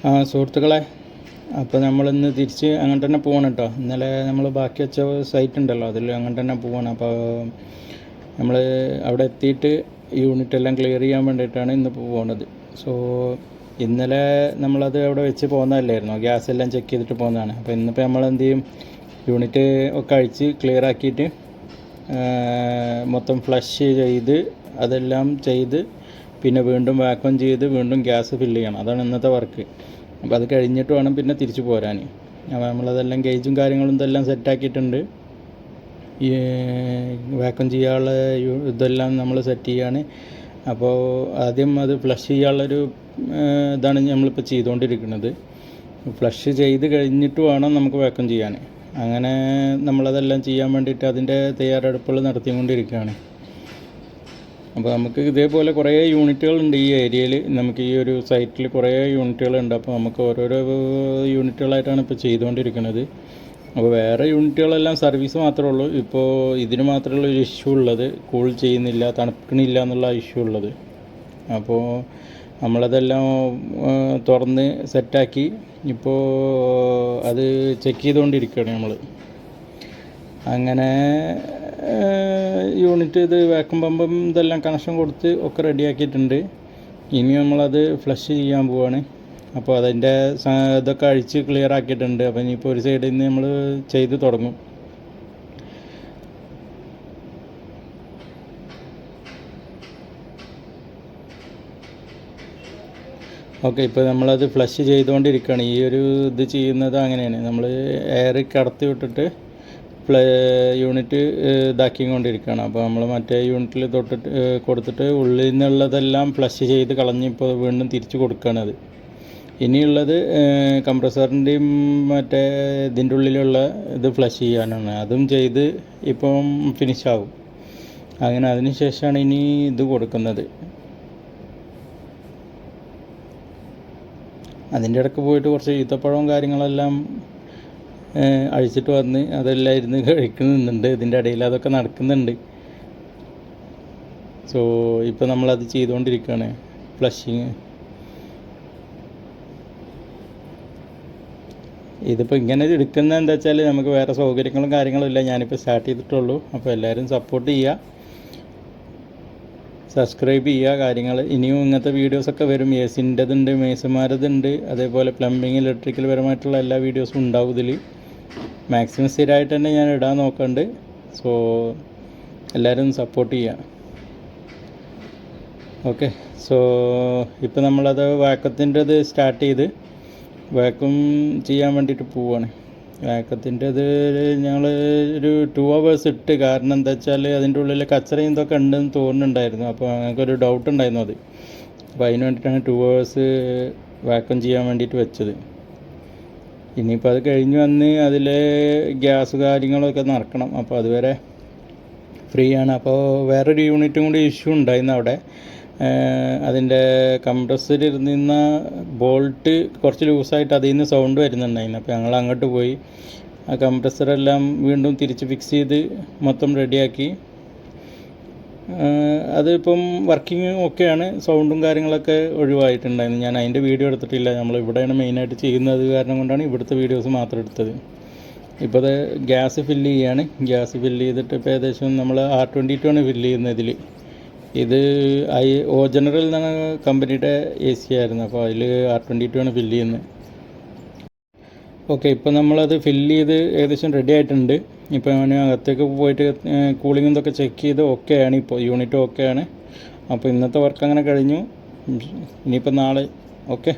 സുഹൃത്തുക്കളെ, അപ്പോൾ നമ്മളിന്ന് തിരിച്ച് അങ്ങനെ തന്നെ പോകണം കേട്ടോ. ഇന്നലെ നമ്മൾ ബാക്കി വെച്ച സൈറ്റ് ഉണ്ടല്ലോ, അതിൽ അങ്ങനെ തന്നെ പോകണം. അപ്പോൾ നമ്മൾ അവിടെ എത്തിയിട്ട് യൂണിറ്റ് എല്ലാം ക്ലിയർ ചെയ്യാൻ വേണ്ടിയിട്ടാണ് ഇന്നിപ്പോൾ പോകുന്നത്. സോ ഇന്നലെ നമ്മളത് അവിടെ വെച്ച് പോകുന്നതല്ലായിരുന്നു, ഗ്യാസ് എല്ലാം ചെക്ക് ചെയ്തിട്ട് പോകുന്നതാണ്. അപ്പോൾ ഇന്നിപ്പോൾ നമ്മൾ എന്ത് ചെയ്യും, യൂണിറ്റ് ഒക്കെ അഴിച്ച് ക്ലിയർ ആക്കിയിട്ട് മൊത്തം ഫ്ലഷ് ചെയ്ത് അതെല്ലാം ചെയ്ത് പിന്നെ വീണ്ടും വാക്വം ചെയ്ത് വീണ്ടും ഗ്യാസ് ഫില്ല് ചെയ്യണം. അതാണ് ഇന്നത്തെ വർക്ക്. അപ്പോൾ അത് കഴിഞ്ഞിട്ട് വേണം പിന്നെ തിരിച്ചു പോരാൻ. അപ്പോൾ നമ്മളതെല്ലാം ഗേജും കാര്യങ്ങളും ഇതെല്ലാം സെറ്റാക്കിയിട്ടുണ്ട്. ഈ വാക്വം ചെയ്യാനുള്ള ഇതെല്ലാം നമ്മൾ സെറ്റ് ചെയ്യാണ്. അപ്പോൾ ആദ്യം അത് ഫ്ലഷ് ചെയ്യാനുള്ളൊരു ഇതാണ് നമ്മളിപ്പോൾ ചെയ്തുകൊണ്ടിരിക്കുന്നത്. ഫ്ലഷ് ചെയ്ത് കഴിഞ്ഞിട്ട് വേണം നമുക്ക് വാക്വം ചെയ്യാൻ. അങ്ങനെ നമ്മളതെല്ലാം ചെയ്യാൻ വേണ്ടിയിട്ട് അതിൻ്റെ തയ്യാറെടുപ്പുകൾ നടത്തിക്കൊണ്ടിരിക്കുകയാണ്. അപ്പോൾ നമുക്ക് ഇതേപോലെ കുറേ യൂണിറ്റുകളുണ്ട് ഈ ഏരിയയിൽ. നമുക്ക് ഈ ഒരു സൈറ്റിൽ കുറേ യൂണിറ്റുകളുണ്ട്. അപ്പോൾ നമുക്ക് ഓരോരോ യൂണിറ്റുകളായിട്ടാണ് ഇപ്പോൾ ചെയ്തുകൊണ്ടിരിക്കുന്നത്. അപ്പോൾ വേറെ യൂണിറ്റുകളെല്ലാം സർവീസ് മാത്രമേ ഉള്ളൂ. ഇപ്പോൾ ഇതിന് മാത്രമുള്ള ഒരു ഇഷ്യൂ ഉള്ളത്, കൂൾ ചെയ്യുന്നില്ല, തണുക്കണില്ല എന്നുള്ള ഇഷ്യൂ ഉള്ളത്. അപ്പോൾ നമ്മളതെല്ലാം തുറന്ന് സെറ്റാക്കി ഇപ്പോൾ അത് ചെക്ക് ചെയ്തുകൊണ്ടിരിക്കുകയാണ് നമ്മൾ. അങ്ങനെ യൂണിറ്റ് ഇത് വാക്വം പമ്പും ഇതെല്ലാം കണക്ഷൻ കൊടുത്ത് ഒക്കെ റെഡിയാക്കിയിട്ടുണ്ട്. ഇനി നമ്മളത് ഫ്ലഷ് ചെയ്യാൻ പോവാണ്. അപ്പോൾ അതിൻ്റെ ഇതൊക്കെ അഴിച്ച് ക്ലിയർ ആക്കിയിട്ടുണ്ട്. അപ്പോൾ ഇനിയിപ്പോൾ ഒരു സൈഡിൽ നിന്ന് നമ്മൾ ചെയ്ത് തുടങ്ങും. ഓക്കെ, ഇപ്പോൾ നമ്മളത് ഫ്ലഷ് ചെയ്തുകൊണ്ടിരിക്കുകയാണ്. ഈ ഒരു ഇത് ചെയ്യുന്നത് അങ്ങനെയാണ്, നമ്മൾ എയർ കടത്തി വിട്ടിട്ട് യൂണിറ്റ് ഇതാക്കിക്കൊണ്ടിരിക്കുകയാണ്. അപ്പോൾ നമ്മൾ മറ്റേ യൂണിറ്റിൽ കൊടുത്തിട്ട് ഉള്ളിൽ നിന്നുള്ളതെല്ലാം ഫ്ലഷ് ചെയ്ത് കളഞ്ഞ് ഇപ്പോൾ വീണ്ടും തിരിച്ച് കൊടുക്കുകയാണത്. ഇനിയുള്ളത് കംപ്രസറിൻ്റെയും മറ്റേ ഇതിൻ്റെ ഉള്ളിലുള്ള ഇത് ഫ്ലഷ് ചെയ്യാനാണ്. അതും ചെയ്ത് ഇപ്പം ഫിനിഷാകും. അങ്ങനെ അതിന് ശേഷമാണ് ഇനി ഇത് കൊടുക്കുന്നത്. അതിൻ്റെ ഇടയ്ക്ക് പോയിട്ട് കുറച്ച് ഈത്തപ്പഴവും കാര്യങ്ങളെല്ലാം അഴിച്ചിട്ട് വന്ന് അതെല്ലാം ഇരുന്ന് കഴിക്കുന്നുണ്ട്. ഇതിൻ്റെ ഇടയിൽ അതൊക്കെ നടക്കുന്നുണ്ട്. സോ ഇപ്പോൾ നമ്മളത് ചെയ്തുകൊണ്ടിരിക്കുകയാണ്, ഫ്ലഷിങ്. ഇതിപ്പോൾ ഇങ്ങനെ എടുക്കുന്നത് എന്താ വെച്ചാൽ നമുക്ക് വേറെ സൗകര്യങ്ങളും കാര്യങ്ങളും ഇല്ല. ഞാനിപ്പോൾ സ്റ്റാർട്ട് ചെയ്തിട്ടുള്ളൂ. അപ്പോൾ എല്ലാവരും സപ്പോർട്ട് ചെയ്യുക, സബ്സ്ക്രൈബ് ചെയ്യുക കാര്യങ്ങൾ. ഇനിയും ഇങ്ങനത്തെ വീഡിയോസൊക്കെ വരും. ഏസിൻ്റെതുണ്ട്, മേസന്മാരതുണ്ട്, അതേപോലെ പ്ലംബിങ് ഇലക്ട്രിക്കൽ പരമായിട്ടുള്ള എല്ലാ വീഡിയോസും ഉണ്ടാവും ഇതിൽ. മാക്സിമം സ്ഥിരമായിട്ട് തന്നെ ഞാൻ ഇടാൻ നോക്കുന്നുണ്ട്. സോ എല്ലാവരും സപ്പോർട്ട് ചെയ്യുക. ഓക്കെ, സോ ഇപ്പോൾ നമ്മളത് വാക്കത്തിൻ്റെത് സ്റ്റാർട്ട് ചെയ്ത് വാക്വം ചെയ്യാൻ വേണ്ടിയിട്ട് പോവുകയാണ്. വാക്കത്തിൻ്റെത് ഞങ്ങൾ ഒരു 2 hours ഇട്ട്. കാരണം എന്താ വെച്ചാൽ അതിൻ്റെ ഉള്ളിൽ കച്ചറയും ഇതൊക്കെ ഉണ്ടെന്ന് തോന്നുന്നുണ്ടായിരുന്നു. അപ്പോൾ ഞങ്ങൾക്കൊരു ഡൗട്ട് ഉണ്ടായിരുന്നു അത്. അപ്പോൾ അതിന് വേണ്ടിയിട്ടാണ് 2 hours വാക്വം ചെയ്യാൻ വേണ്ടിയിട്ട് വെച്ചത്. ഇനിയിപ്പോൾ അത് കഴിഞ്ഞ് വന്ന് അതിൽ ഗ്യാസ് കാര്യങ്ങളൊക്കെ നടക്കണം. അപ്പോൾ അതുവരെ ഫ്രീ ആണ്. അപ്പോൾ വേറൊരു യൂണിറ്റും കൂടി ഇഷ്യൂ ഉണ്ടായിരുന്നു അവിടെ. അതിൻ്റെ കംപ്രസറിൽ ഇരുന്ന ബോൾട്ട് കുറച്ച് ലൂസായിട്ട് അതിൽ നിന്ന് സൗണ്ട് വരുന്നുണ്ടായിരുന്നു. അപ്പോൾ ഞങ്ങൾ അങ്ങോട്ട് പോയി ആ കംപ്രസറെല്ലാം വീണ്ടും തിരിച്ച് ഫിക്സ് ചെയ്ത് മൊത്തം റെഡിയാക്കി. അതിപ്പം വർക്കിംഗ് ഒക്കെയാണ്. സൗണ്ടും കാര്യങ്ങളൊക്കെ ഒഴിവായിട്ടുണ്ടായിരുന്നു. ഞാൻ അതിൻ്റെ വീഡിയോ എടുത്തിട്ടില്ല. നമ്മൾ ഇവിടെയാണ് മെയിനായിട്ട് ചെയ്യുന്നത് കാരണം കൊണ്ടാണ് ഇവിടുത്തെ വീഡിയോസ് മാത്രം എടുത്തത്. ഇപ്പോൾ അത് ഗ്യാസ് ഫില്ല് ചെയ്യാണ്. ഗ്യാസ് ഫില്ല് ചെയ്തിട്ട് ഇപ്പോൾ ഏകദേശം നമ്മൾ R22 ആണ് ഫില്ല് ചെയ്യുന്നത് ഇതിൽ. ഇത് ജനറൽ എന്നാണ് കമ്പനിയുടെ AC ആയിരുന്നു. അപ്പോൾ അതിൽ R22 ആണ് ഫില്ല് ചെയ്യുന്നത്. ഓക്കെ, ഇപ്പോൾ നമ്മളത് ഫില്ല് ചെയ്ത് ഏകദേശം റെഡി ആയിട്ടുണ്ട്. ഇപ്പോൾ ഞാൻ അകത്തേക്ക് പോയിട്ട് കൂളിംഗ് ഇതൊക്കെ ചെക്ക് ചെയ്ത് ഓക്കെയാണ്. ഇപ്പോൾ യൂണിറ്റ് ഓക്കെയാണ്. അപ്പോൾ ഇന്നത്തെ വർക്ക് അങ്ങനെ കഴിഞ്ഞു. ഇനിയിപ്പോൾ നാളെ ഓക്കെ.